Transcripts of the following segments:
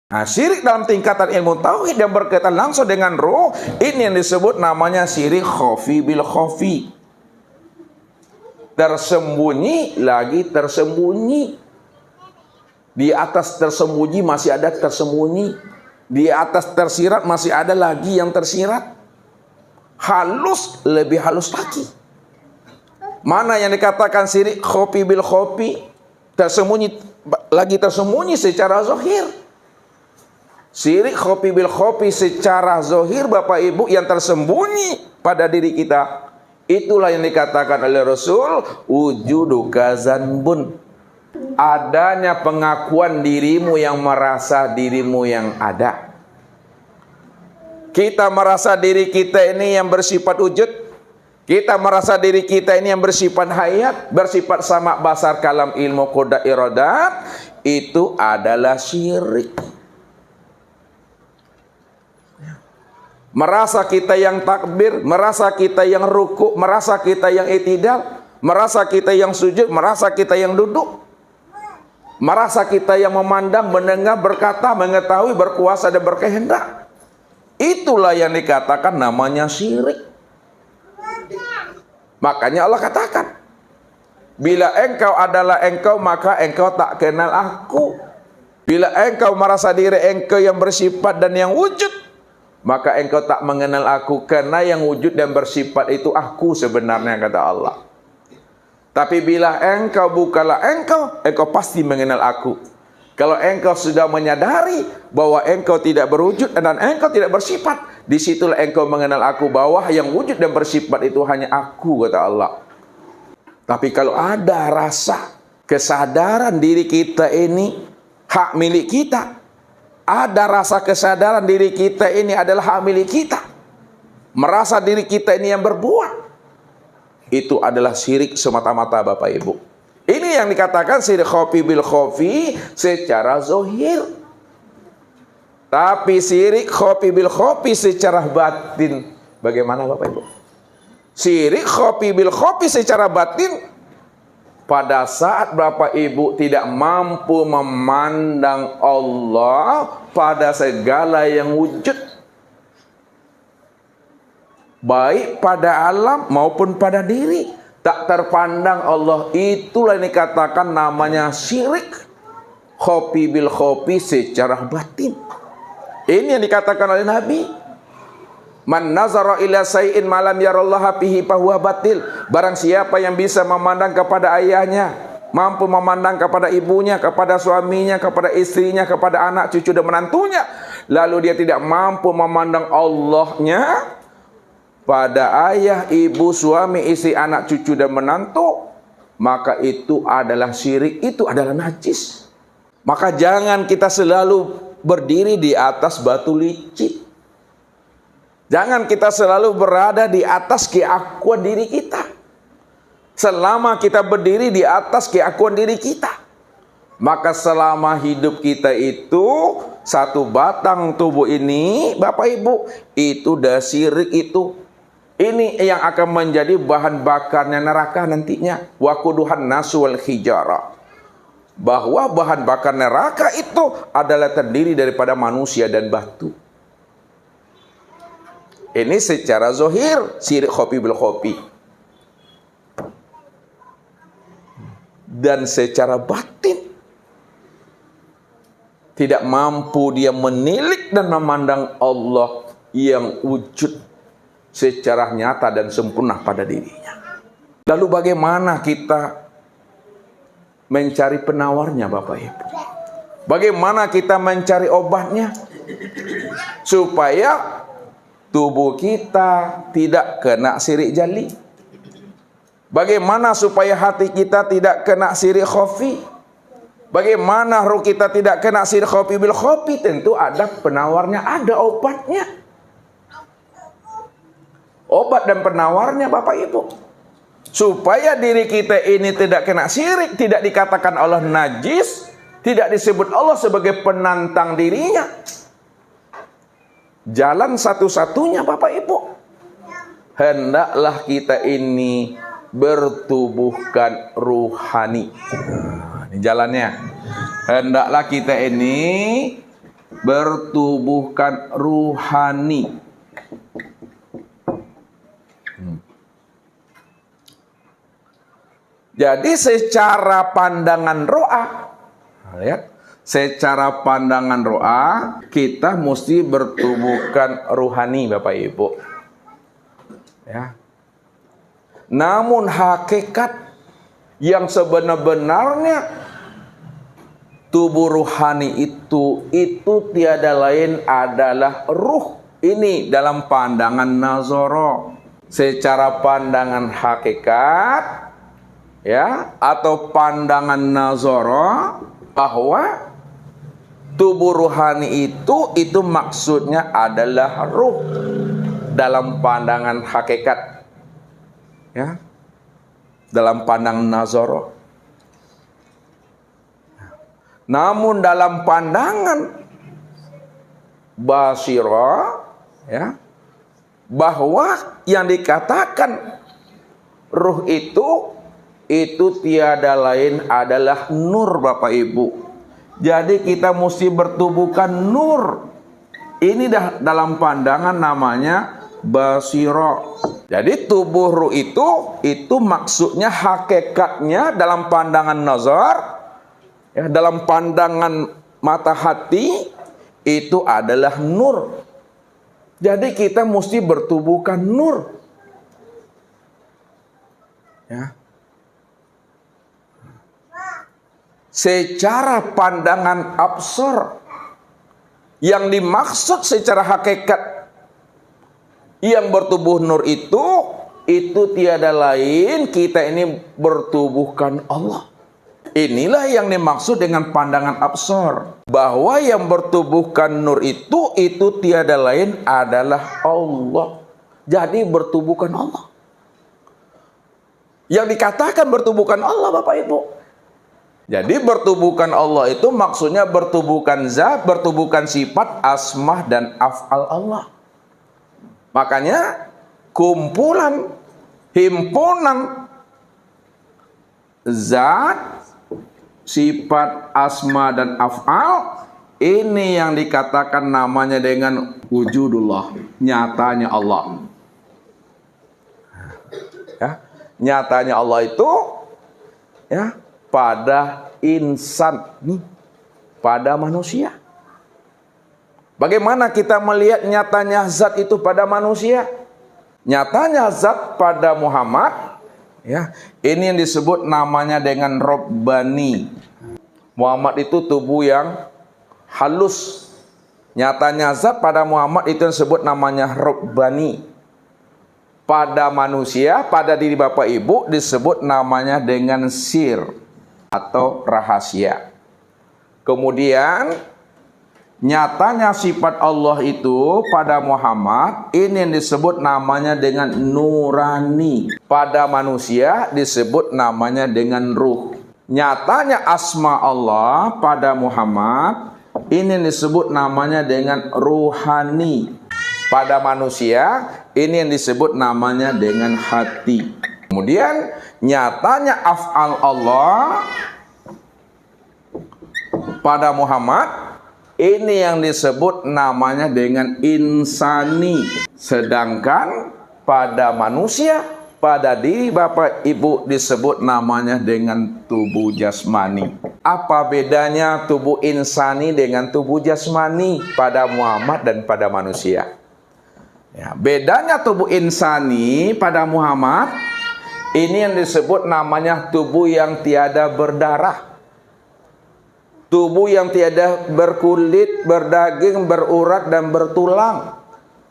Nah, syirik dalam tingkatan ilmu tauhid yang berkaitan langsung dengan roh, ini yang disebut namanya syirik khafi bil khafi. Tersembunyi lagi tersembunyi. Di atas tersembunyi masih ada tersembunyi. Di atas tersirat masih ada lagi yang tersirat. Halus lebih halus lagi. Mana yang dikatakan syirik khafi bil khafi? Tersembunyi lagi tersembunyi secara zahir. Syirik khafi bil khafi secara zahir, Bapak Ibu, yang tersembunyi pada diri kita. Itulah yang dikatakan oleh Rasul, wujudu kazanbun. Adanya pengakuan dirimu yang merasa dirimu yang ada. Kita merasa diri kita ini yang bersifat wujud. Kita merasa diri kita ini yang bersifat hayat, bersifat sama basar kalam ilmu qada iradat. Itu adalah syirik. Merasa kita yang takbir, merasa kita yang ruku, merasa kita yang i'tidal, merasa kita yang sujud, merasa kita yang duduk, merasa kita yang memandang, mendengar, berkata, mengetahui, berkuasa dan berkehendak. Itulah yang dikatakan namanya syirik. Makanya Allah katakan, bila engkau adalah engkau, maka engkau tak kenal aku. Bila engkau merasa diri engkau yang bersifat dan yang wujud, maka engkau tak mengenal aku, karena yang wujud dan bersifat itu aku sebenarnya, kata Allah. Tapi bila engkau bukanlah engkau pasti mengenal aku. Kalau engkau sudah menyadari bahwa engkau tidak berwujud dan engkau tidak bersifat, disitulah engkau mengenal aku, bahwa yang wujud dan bersifat itu hanya aku, kata Allah. Tapi kalau ada rasa kesadaran diri kita ini hak milik kita, ada rasa kesadaran diri kita ini adalah hak milik kita, merasa diri kita ini yang berbuat, itu adalah syirik semata-mata, Bapak Ibu. Ini yang dikatakan syirik khafi bil khafi secara zahir. Tapi syirik khafi bil khafi secara batin, bagaimana, Bapak Ibu? Syirik khafi bil khafi secara batin, pada saat Bapak Ibu tidak mampu memandang Allah pada segala yang wujud, baik pada alam maupun pada diri, tak terpandang Allah, itulah yang dikatakan namanya syirik khafi bil khafi secara batin. Ini yang dikatakan oleh Nabi, man nazara ila say'in malam yarallaha fihi fahuwa batil. Barang siapa yang bisa memandang kepada ayahnya, mampu memandang kepada ibunya, kepada suaminya, kepada istrinya, kepada anak, cucu dan menantunya, lalu dia tidak mampu memandang Allahnya pada ayah, ibu, suami, istri, anak, cucu dan menantu, maka itu adalah syirik, itu adalah najis. Maka jangan kita selalu berdiri di atas batu licin. Jangan kita selalu berada di atas keakuan diri kita. Selama kita berdiri di atas keakuan diri kita, maka selama hidup kita itu, satu batang tubuh ini, Bapak Ibu, itu dah syirik itu. Ini yang akan menjadi bahan bakarnya neraka nantinya. Waquduhan nasu wal hijara. Bahwa bahan bakar neraka itu adalah terdiri daripada manusia dan batu. Ini secara zahir syirik khafi bil khafi. Dan secara batin, tidak mampu dia menilik dan memandang Allah yang wujud secara nyata dan sempurna pada dirinya. Lalu bagaimana kita mencari penawarnya, Bapak Ibu? Bagaimana kita mencari obatnya supaya tubuh kita tidak kena syirik jali? Bagaimana supaya hati kita tidak kena syirik khafi? Bagaimana ruh kita tidak kena syirik khafi bil khafi? Tentu ada penawarnya, ada obatnya. Obat dan penawarnya, Bapak Ibu, supaya diri kita ini tidak kena syirik, tidak dikatakan Allah najis, tidak disebut Allah sebagai penantang dirinya. Jalan satu-satunya, Bapak Ibu, hendaklah kita ini bertubuhkan ruhani. Ini jalannya. Hendaklah kita ini bertubuhkan ruhani. Jadi secara pandangan ro'a, lihat, secara pandangan ro'a kita mesti bertubuhkan ruhani, Bapak Ibu. Ya. Namun hakikat yang sebenar-benarnya tubuh ruhani itu tiada lain adalah ruh. Ini dalam pandangan Nazara. Secara pandangan hakikat, ya, atau pandangan Nazara, bahwa tubuh ruhani itu maksudnya adalah ruh dalam pandangan hakikat, ya, dalam pandangan Nazara. Namun dalam pandangan Basira, ya, bahwa yang dikatakan ruh itu tiada lain adalah nur, Bapak Ibu. Jadi kita mesti bertubuhkan nur. Ini dah dalam pandangan namanya Basira. Jadi tubuh ruh itu maksudnya hakikatnya dalam pandangan nazar, ya, dalam pandangan mata hati itu adalah nur. Jadi kita mesti bertubuhkan nur. Ya. Secara pandangan absor, yang dimaksud secara hakikat yang bertubuh nur itu tiada lain, kita ini bertubuhkan Allah. Inilah yang dimaksud dengan pandangan absor, bahwa yang bertubuhkan nur itu tiada lain adalah Allah. Jadi bertubuhkan Allah. Yang dikatakan bertubuhkan Allah, Bapak Ibu. Jadi bertubuhkan Allah itu maksudnya bertubuhkan zat, bertubuhkan sifat, asma dan af'al Allah. Makanya kumpulan, himpunan zat, sifat, asma dan af'al, ini yang dikatakan namanya dengan wujudullah, nyatanya Allah. Ya, nyatanya Allah itu, ya, pada insan, nih, pada manusia. Bagaimana kita melihat nyatanya zat itu pada manusia? Nyatanya zat pada Muhammad, ya, ini yang disebut namanya dengan Rabbani. Muhammad itu tubuh yang halus. Nyatanya zat pada Muhammad itu yang disebut namanya Rabbani. Pada manusia, pada diri Bapak Ibu disebut namanya dengan sir atau rahasia. Kemudian nyatanya sifat Allah itu pada Muhammad ini yang disebut namanya dengan nurani. Pada manusia disebut namanya dengan ruh. Nyatanya asma Allah pada Muhammad ini yang disebut namanya dengan ruhani. Pada manusia ini yang disebut namanya dengan hati. Kemudian nyatanya af'al Allah pada Muhammad ini yang disebut namanya dengan insani. Sedangkan pada manusia, pada diri Bapak Ibu disebut namanya dengan tubuh jasmani. Apa bedanya tubuh insani dengan tubuh jasmani pada Muhammad dan pada manusia? Ya, bedanya tubuh insani pada Muhammad ini yang disebut namanya tubuh yang tiada berdarah. Tubuh yang tiada berkulit, berdaging, berurat, dan bertulang.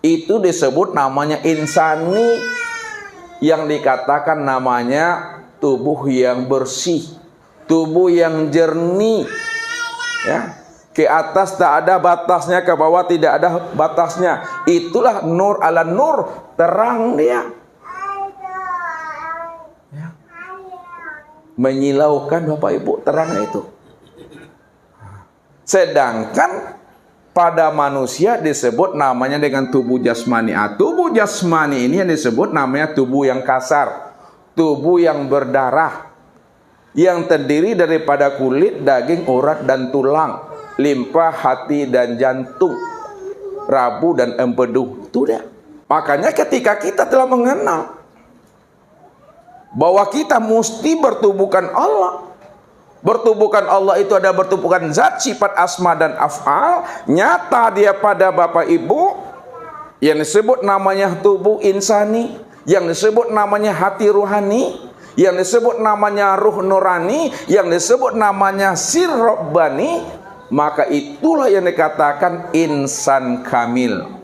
Itu disebut namanya insani. Yang dikatakan namanya tubuh yang bersih. Tubuh yang jernih. Ya. Ke atas tak ada batasnya, ke bawah tidak ada batasnya. Itulah nur ala nur. Terang dia. Ya. Menyilaukan Bapak Ibu terangnya itu. Sedangkan pada manusia disebut namanya dengan tubuh jasmani. Tubuh jasmani ini yang disebut namanya tubuh yang kasar, tubuh yang berdarah, yang terdiri daripada kulit, daging, urat, dan tulang. limpa, hati dan jantung, Rabu dan empedu. Itu dia. Makanya ketika kita telah mengenal bahwa kita mesti bertubuhkan Allah. Bertubuhkan Allah itu ada bertubuhkan zat, sifat, asma dan af'al. Nyata dia pada Bapak Ibu, yang disebut namanya tubuh insani, yang disebut namanya hati ruhani, yang disebut namanya ruh nurani, yang disebut namanya sir rabbani. Maka itulah yang dikatakan insan kamil.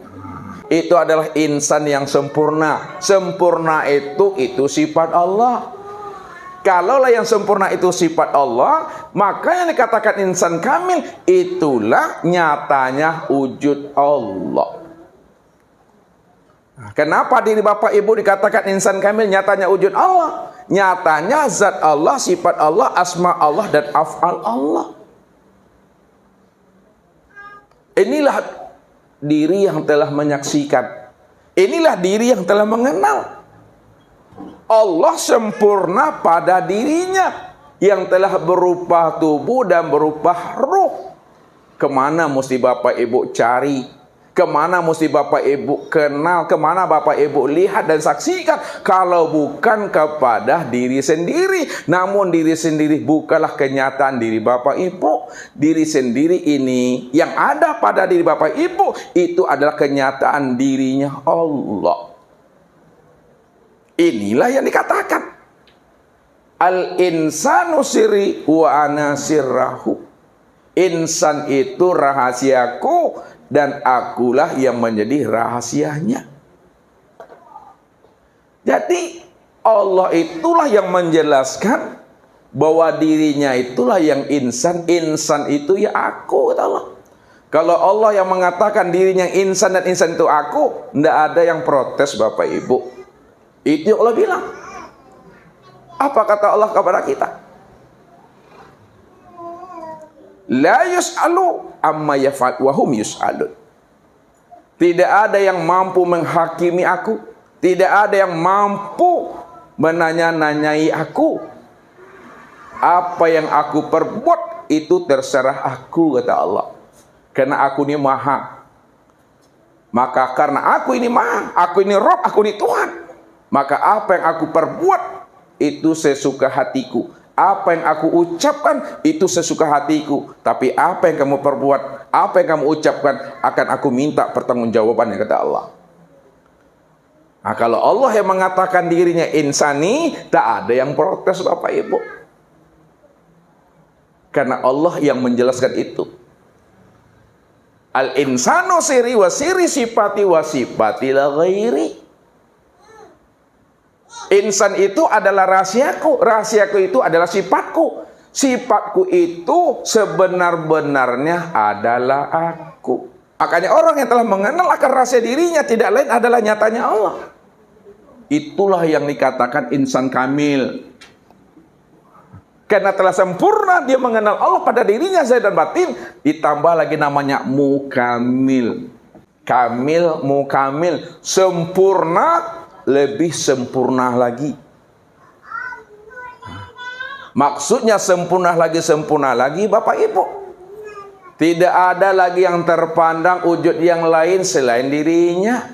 Itu adalah insan yang sempurna. Sempurna itu sifat Allah. Kalaulah yang sempurna itu sifat Allah, maka yang dikatakan insan kamil itulah nyatanya wujud Allah. Kenapa diri Bapak Ibu dikatakan insan kamil nyatanya wujud Allah? Nyatanya zat Allah, sifat Allah, asma Allah dan af'al Allah. Inilah diri yang telah menyaksikan. Inilah diri yang telah mengenal. Allah sempurna pada dirinya yang telah berupa tubuh dan berupa ruh. Kemana mesti Bapak Ibu cari? Kemana mesti Bapak Ibu kenal? Kemana Bapak Ibu lihat dan saksikan? Kalau bukan kepada diri sendiri. Namun diri sendiri bukanlah kenyataan diri Bapak Ibu. Diri sendiri ini yang ada pada diri Bapak Ibu itu adalah kenyataan dirinya Allah. Inilah yang dikatakan al-insanu sirri wa ana sirrahu. Insan itu rahasiaku dan akulah yang menjadi rahasianya. Jadi Allah itulah yang menjelaskan bahwa dirinya itulah yang insan. Insan itu ya aku, kata Allah. Kalau Allah yang mengatakan dirinya insan dan insan itu aku, tidak ada yang protes Bapak Ibu. Itu Allah bilang. Apa kata Allah kepada kita? La yus'alu amma yaf'al wa hum yus'alun. Tidak ada yang mampu menghakimi aku. Tidak ada yang mampu menanya-nanyai aku. Apa yang aku perbuat itu terserah aku, kata Allah. Karena aku ini maha. Maka karena aku ini maha, aku ini Rabb, aku ini Tuhan. Maka apa yang aku perbuat itu sesuka hatiku. Apa yang aku ucapkan itu sesuka hatiku. Tapi apa yang kamu perbuat, apa yang kamu ucapkan akan aku minta pertanggungjawabannya, kata Allah. Nah, kalau Allah yang mengatakan dirinya insani, tak ada yang protes Bapak Ibu. Karena Allah yang menjelaskan itu. Al-insanu siri wa siri sifati wa sifati la ghairi. Insan itu adalah rahasiaku. Rahasiaku itu adalah sifatku. Sifatku itu sebenar-benarnya adalah aku. Makanya orang yang telah mengenal akan rahasia dirinya tidak lain adalah nyatanya Allah. Itulah yang dikatakan insan kamil. Karena telah sempurna dia mengenal Allah pada dirinya zahir dan batin. Ditambah lagi namanya mukamil. Kamil, mukamil. Sempurna, lebih sempurna lagi. Maksudnya sempurna lagi Bapak Ibu. Tidak ada lagi yang terpandang wujud yang lain selain dirinya.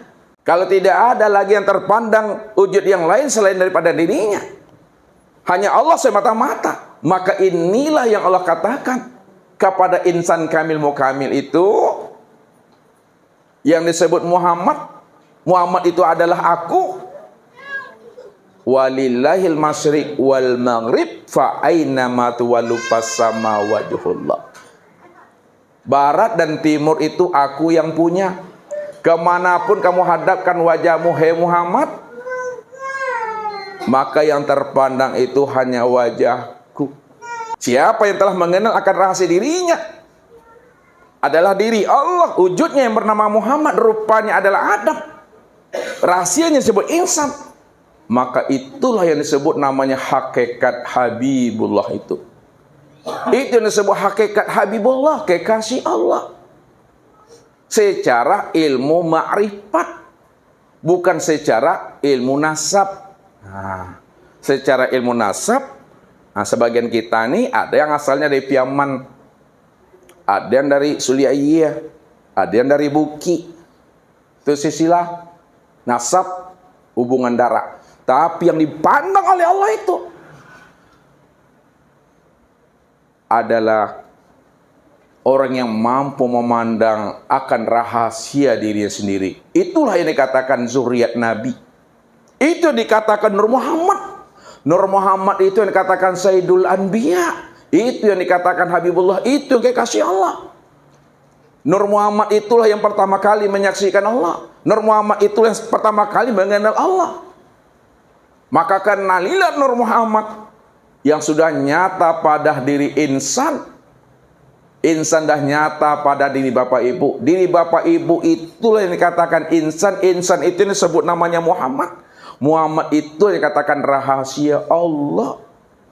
Kalau tidak ada lagi yang terpandang wujud yang lain selain daripada dirinya, hanya Allah semata-mata. Maka inilah yang Allah katakan kepada insan kamil mukamil itu, yang disebut Muhammad. Muhammad itu adalah aku. Walillahil masyriq wal maghrib fa aina ma tuwallu fasama wajhullah. Barat dan timur itu aku yang punya. Kemanapun kamu hadapkan wajahmu, hai Muhammad, maka yang terpandang itu hanya wajahku. Siapa yang telah mengenal akan rahasia dirinya adalah diri Allah. Wujudnya yang bernama Muhammad, rupanya adalah Adam, rahasianya disebut insan. Maka itulah yang disebut namanya hakikat Habibullah itu. Itu yang disebut hakikat Habibullah, kekasih Allah. Secara ilmu ma'rifat, bukan secara ilmu nasab. Nah, secara ilmu nasab, nah, sebagian kita nih ada yang asalnya dari Piaman, ada yang dari Suliaiyah, ada yang dari Buki. Itu silsilah nasab, hubungan darah. Tapi yang dipandang oleh Allah itu adalah orang yang mampu memandang akan rahasia dirinya sendiri. Itulah yang dikatakan zuriat Nabi. Itu dikatakan Nur Muhammad. Nur Muhammad itu yang dikatakan Sayyidul Anbiya. Itu yang dikatakan Habibullah. Itu yang kekasih Allah. Nur Muhammad itulah yang pertama kali menyaksikan Allah. Nur Muhammad itulah yang pertama kali mengenal Allah. Maka kenalilah Nur Muhammad yang sudah nyata pada diri insan. Insan dah nyata pada diri bapak ibu. Diri bapak ibu itulah yang dikatakan insan. Insan itu disebut namanya Muhammad. Muhammad itu yang dikatakan rahasia Allah.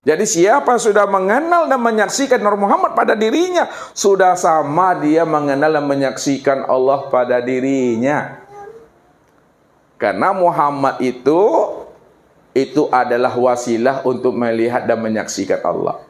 Jadi siapa sudah mengenal dan menyaksikan Nur Muhammad pada dirinya, sudah sama dia mengenal dan menyaksikan Allah pada dirinya. Karena Muhammad itu adalah wasilah untuk melihat dan menyaksikan Allah.